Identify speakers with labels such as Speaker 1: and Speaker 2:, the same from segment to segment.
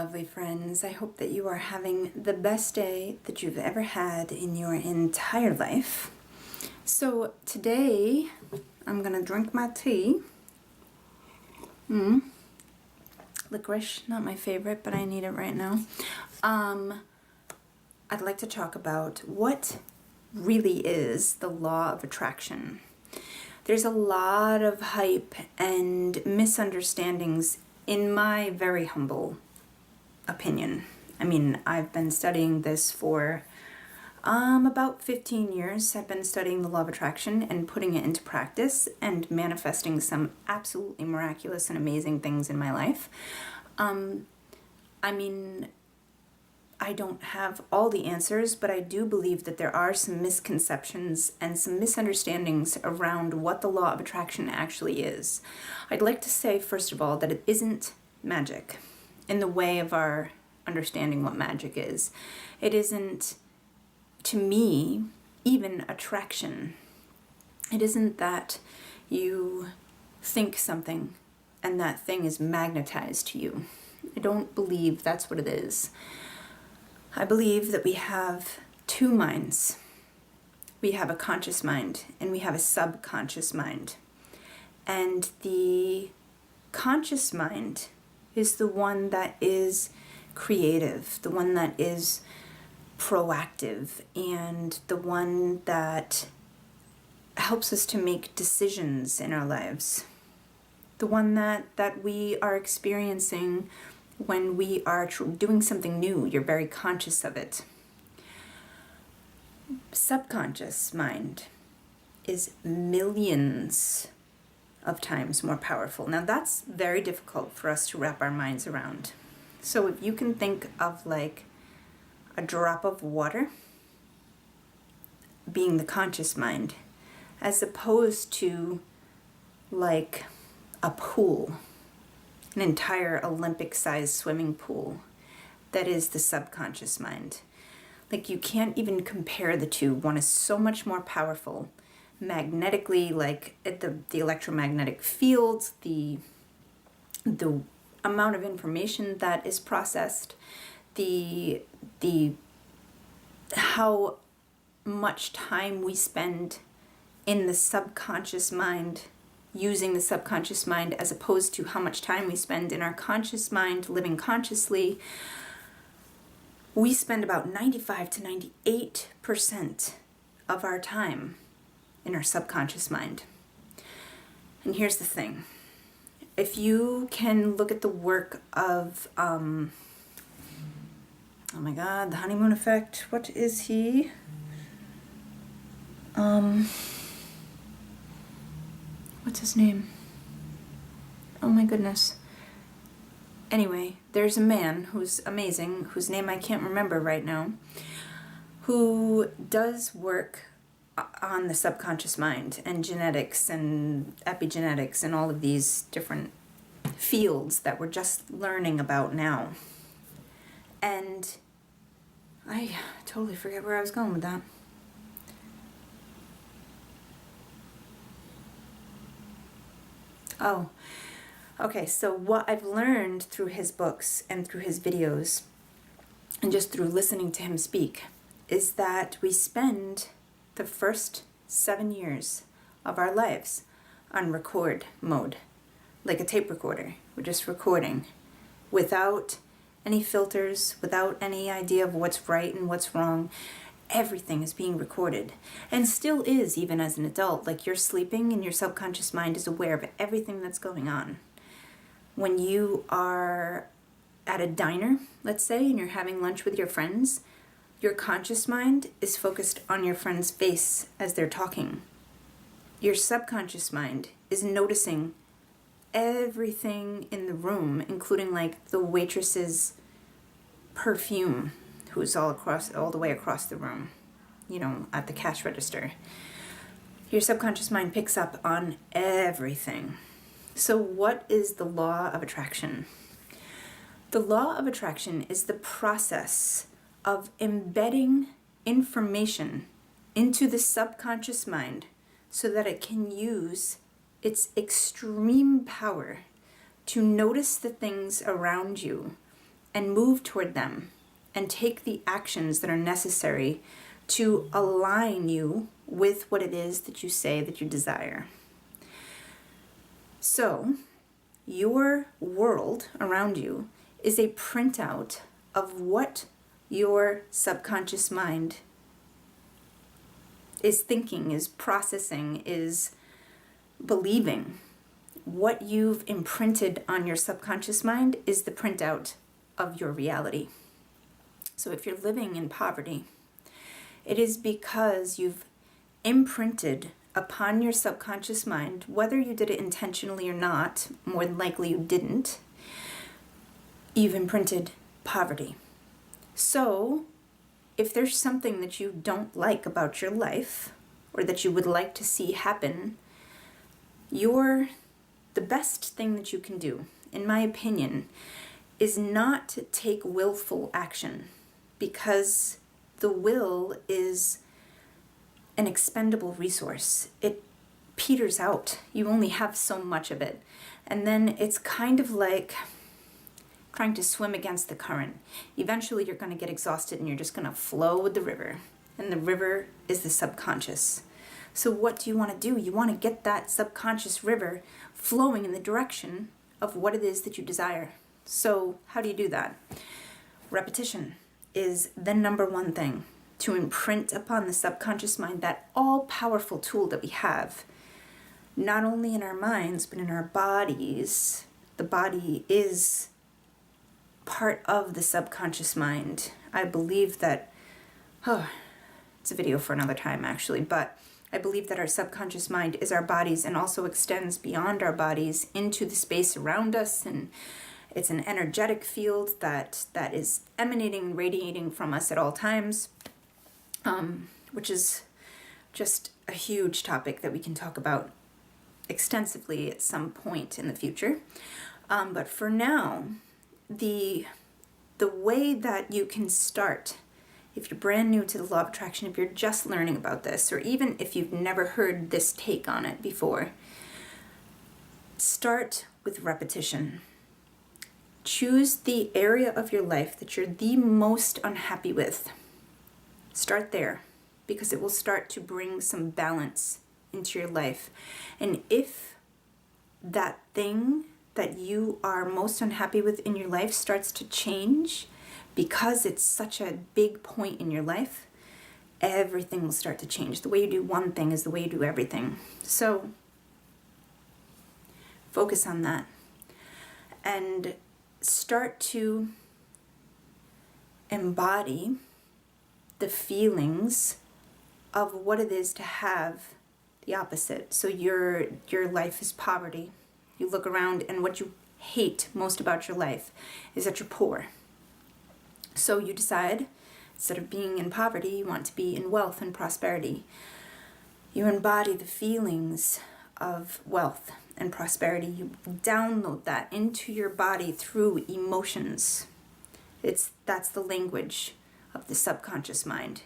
Speaker 1: lovely friends. I hope that you are having the best day that you've ever had in your entire life. So today I'm gonna drink my tea. Licorice, not my favorite, but I need it right now. I'd like to talk about what really is the law of attraction. There's a lot of hype and misunderstandings in my very humble opinion. I mean, I've been studying this for about 15 years. I've been studying the law of attraction and putting it into practice and manifesting some absolutely miraculous and amazing things in my life. I mean, I don't have all the answers, but I do believe that there are some misconceptions and some misunderstandings around what the law of attraction actually is. I'd like to say, first of all, that it isn't magic in the way of our understanding what magic is. It isn't, to me, even attraction. It isn't that you think something and that thing is magnetized to you. I don't believe that's what it is. I believe that we have two minds. We have a conscious mind and we have a subconscious mind. And the conscious mind is the one that is creative, the one that is proactive, and the one that helps us to make decisions in our lives. The one that we are experiencing when we are doing something new. You're very conscious of it. Subconscious mind is millions of times more powerful. Now that's very difficult for us to wrap our minds around. So if you can think of like a drop of water being the conscious mind, as opposed to like a pool, an entire Olympic-sized swimming pool, that is the subconscious mind. Like, you can't even compare the two. One is so much more powerful magnetically, like the electromagnetic fields, the amount of information that is processed, the how much time we spend in the subconscious mind, using the subconscious mind, as opposed to how much time we spend in our conscious mind, living consciously. We spend about 95 to 98% of our time in our subconscious mind. And here's the thing. If you can look at the work of, oh my God, the honeymoon effect, what is he? What's his name? Oh my goodness. Anyway, there's a man who's amazing, whose name I can't remember right now, who does work on the subconscious mind and genetics and epigenetics and all of these different fields that we're just learning about now. And I totally forget where I was going with that. Oh, okay, so what I've learned through his books and through his videos and just through listening to him speak is that we spend the first 7 years of our lives on record mode, like a tape recorder. We're just recording without any filters, without any idea of what's right and what's wrong. Everything is being recorded, and still is, even as an adult. Like, you're sleeping and your subconscious mind is aware of everything that's going on. When you are at a diner, let's say, and you're having lunch with your friends, your conscious mind is focused on your friend's face as they're talking. Your subconscious mind is noticing everything in the room, including like the waitress's perfume, who's all the way across the room, you know, at the cash register. Your subconscious mind picks up on everything. So what is the law of attraction? The law of attraction is the process of embedding information into the subconscious mind so that it can use its extreme power to notice the things around you and move toward them and take the actions that are necessary to align you with what it is that you say that you desire. So, your world around you is a printout of what your subconscious mind is thinking, is processing, is believing. What you've imprinted on your subconscious mind is the printout of your reality. So if you're living in poverty, it is because you've imprinted upon your subconscious mind, whether you did it intentionally or not, more than likely you didn't, you've imprinted poverty. So if there's something that you don't like about your life, or that you would like to see happen, the best thing that you can do, in my opinion, is not to take willful action, because the will is an expendable resource. It peters out. You only have so much of it. And then it's kind of like trying to swim against the current. Eventually you're going to get exhausted and you're just going to flow with the river. And the river is the subconscious. So what do you want to do? You want to get that subconscious river flowing in the direction of what it is that you desire. So how do you do that? Repetition is the number one thing to imprint upon the subconscious mind, that all-powerful tool that we have, not only in our minds, but in our bodies. The body is part of the subconscious mind. I believe that, it's a video for another time actually, but I believe that our subconscious mind is our bodies and also extends beyond our bodies into the space around us, and it's an energetic field that is emanating, radiating from us at all times, which is just a huge topic that we can talk about extensively at some point in the future. But for now, the way that you can start, if you're brand new to the law of attraction, if you're just learning about this, or even if you've never heard this take on it before, start with repetition. Choose the area of your life that you're the most unhappy with. Start there, because it will start to bring some balance into your life. And if that thing that you are most unhappy with in your life starts to change, because it's such a big point in your life, everything will start to change. The way you do one thing is the way you do everything. So focus on that and start to embody the feelings of what it is to have the opposite. So your life is poverty. You look around and what you hate most about your life is that you're poor. So you decide, instead of being in poverty, you want to be in wealth and prosperity. You embody the feelings of wealth and prosperity. You download that into your body through emotions. That's the language of the subconscious mind.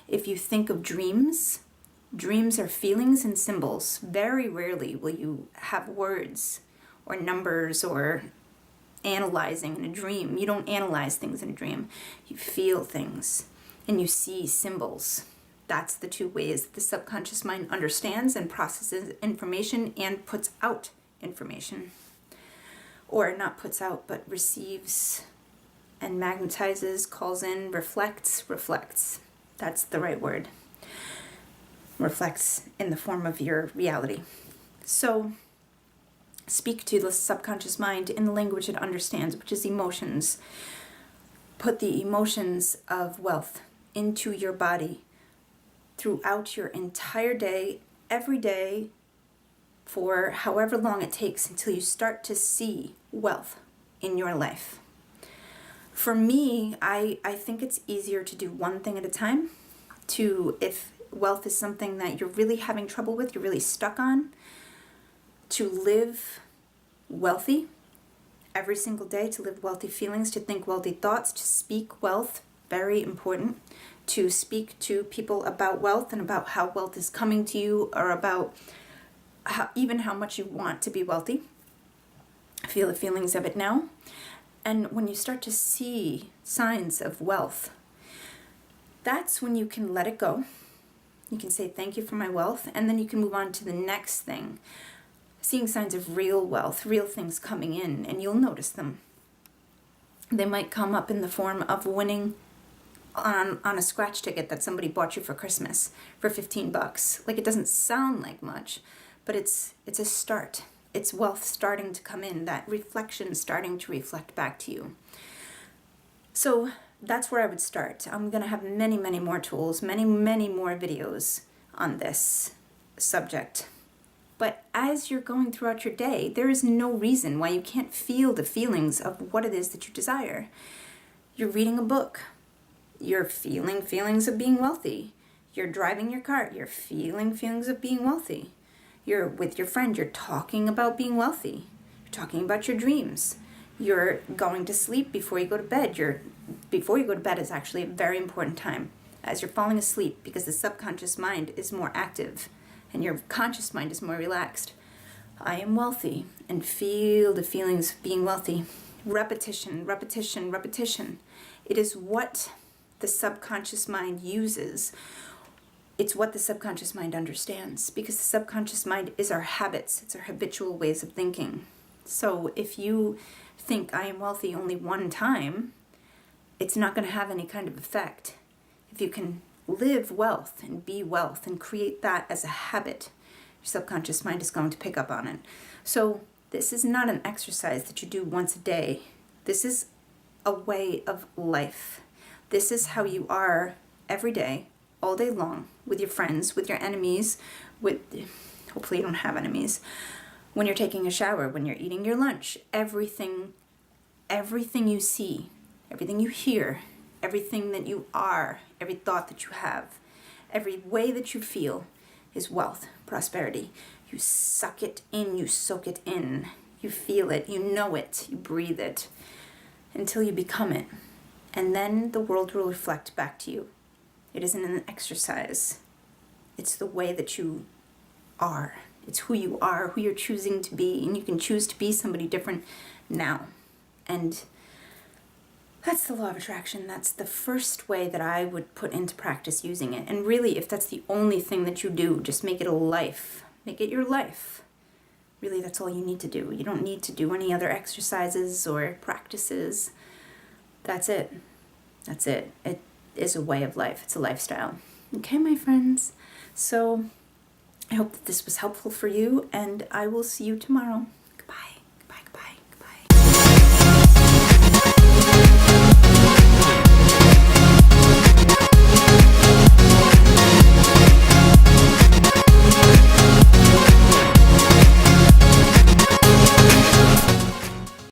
Speaker 1: If you think of dreams, dreams are feelings and symbols. Very rarely will you have words or numbers or analyzing in a dream. You don't analyze things in a dream. You feel things and you see symbols. That's the two ways that the subconscious mind understands and processes information and puts out information. Or not puts out, but receives and magnetizes, calls in, reflects. That's the right word. Reflects in the form of your reality. So speak to the subconscious mind in the language it understands, which is emotions. Put the emotions of wealth into your body throughout your entire day, every day, for however long it takes until you start to see wealth in your life. For me, I think it's easier to do one thing at a time. If wealth is something that you're really having trouble with, you're really stuck on, to live wealthy every single day, to live wealthy feelings, to think wealthy thoughts, to speak wealth, very important, to speak to people about wealth and about how wealth is coming to you, or about even how much you want to be wealthy. Feel the feelings of it now. And when you start to see signs of wealth, that's when you can let it go. You can say, thank you for my wealth, and then you can move on to the next thing. Seeing signs of real wealth, real things coming in, and you'll notice them. They might come up in the form of winning on a scratch ticket that somebody bought you for Christmas for $15. Like, it doesn't sound like much, but it's a start. It's wealth starting to come in, that reflection starting to reflect back to you. So that's where I would start. I'm going to have many, many more tools, many, many more videos on this subject. But as you're going throughout your day, there is no reason why you can't feel the feelings of what it is that you desire. You're reading a book. You're feeling feelings of being wealthy. You're driving your car. You're feeling feelings of being wealthy. You're with your friend. You're talking about being wealthy. You're talking about your dreams. You're going to sleep before you go to bed. Before you go to bed is actually a very important time as you're falling asleep, because the subconscious mind is more active and your conscious mind is more relaxed. I am wealthy, and feel the feelings of being wealthy. Repetition, repetition, repetition. It is what the subconscious mind uses. It's what the subconscious mind understands, because the subconscious mind is our habits. It's our habitual ways of thinking. So if you think I am wealthy only one time, it's not going to have any kind of effect. If you can live wealth and be wealth and create that as a habit, your subconscious mind is going to pick up on it. So this is not an exercise that you do once a day. This is a way of life. This is how you are every day, all day long, with your friends, with your enemies, hopefully you don't have enemies, when you're taking a shower, when you're eating your lunch, everything you see, everything you hear, everything that you are, every thought that you have, every way that you feel is wealth, prosperity. You suck it in, you soak it in, you feel it, you know it, you breathe it, until you become it. And then the world will reflect back to you. It isn't an exercise. It's the way that you are. It's who you are, who you're choosing to be, and you can choose to be somebody different now. And that's the law of attraction. That's the first way that I would put into practice using it. And really, if that's the only thing that you do, just make it a life. Make it your life. Really, that's all you need to do. You don't need to do any other exercises or practices. That's it. That's it. It is a way of life. It's a lifestyle. Okay, my friends. So I hope that this was helpful for you, and I will see you tomorrow.